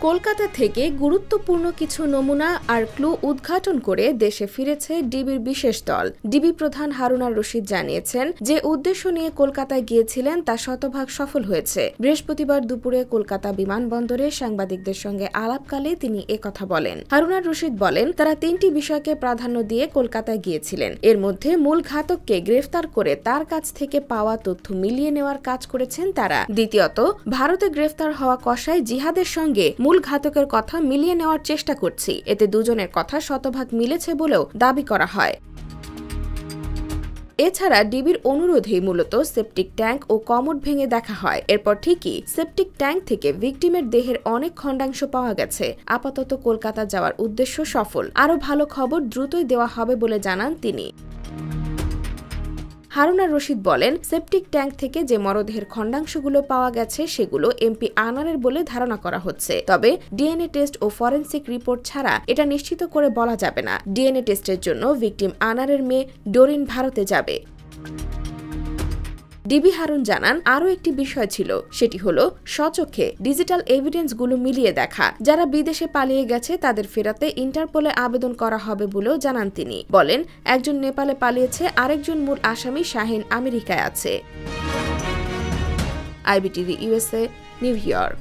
কলকাতা থেকে গুরুত্বপূর্ণ কিছু নমুনা আর ক্লু উদ্ঘাটন করে দেশে ফিরেছে ডিবির বিশেষ দল। ডিবি প্রধান হারুন আর রশিদ জানিয়েছেন, যে উদ্দেশ্য নিয়ে কলকাতায় গিয়েছিলেন তা শতভাগ সফল হয়েছে। বৃহস্পতিবার দুপুরে কলকাতা বিমানবন্দরে সাংবাদিকদের সঙ্গে আলাপকালে তিনি একথা বলেন। হারুন আর রশিদ বলেন, তারা 3টি বিষয়কে প্রাধান্য দিয়ে কলকাতায় গিয়েছিলেন। এর মধ্যে মূল ঘাতককে গ্রেফতার করে তার কাছ থেকে পাওয়া তথ্য মিলিয়ে নেওয়ার কাজ করেছেন তারা। দ্বিতীয়ত, ভারতে গ্রেফতার হওয়া কসাই জিহাদের সঙ্গে মূল ঘাতকের কথা মিলিয়ে নেওয়ার চেষ্টা করছি। এতে দুজনের কথা শতভাগ মিলেছে বলেও দাবি করা হয়। এছাড়া ডিবির অনুরোধেই মূলত সেপটিক ট্যাঙ্ক ও কমোড ভেঙে দেখা হয়। এরপর ঠিকই সেপটিক ট্যাঙ্ক থেকে ভিকটিমের দেহের অনেক খণ্ডাংশ পাওয়া গেছে। আপাতত কলকাতা যাওয়ার উদ্দেশ্য সফল। আরও ভালো খবর দ্রুতই দেওয়া হবে বলে জানান তিনি। হারুন আর রশিদ বলেন, সেপটিক ট্যাঙ্ক থেকে যে মরদেহের খণ্ডাংশগুলো পাওয়া গেছে সেগুলো এমপি আনারের বলে ধারণা করা হচ্ছে। তবে ডিএনএ টেস্ট ও ফরেনসিক রিপোর্ট ছাড়া এটা নিশ্চিত করে বলা যাবে না। ডিএনএ টেস্টের জন্য ভিকটিম আনারের মেয়ে ডোরিন ভারতে যাবে। ডিবি হারুন জানান, আরও একটি বিষয় ছিল, সেটি হলো স্বচক্ষে ডিজিটাল এভিডেন্সগুলো মিলিয়ে দেখা। যারা বিদেশে পালিয়ে গেছে তাদের ফেরাতে ইন্টারপোলে আবেদন করা হবে বলেও জানান তিনি। বলেন, একজন নেপালে পালিয়েছে, আরেকজন মূল আসামি শাহিন আমেরিকায় আছে। IBTV USA, new York.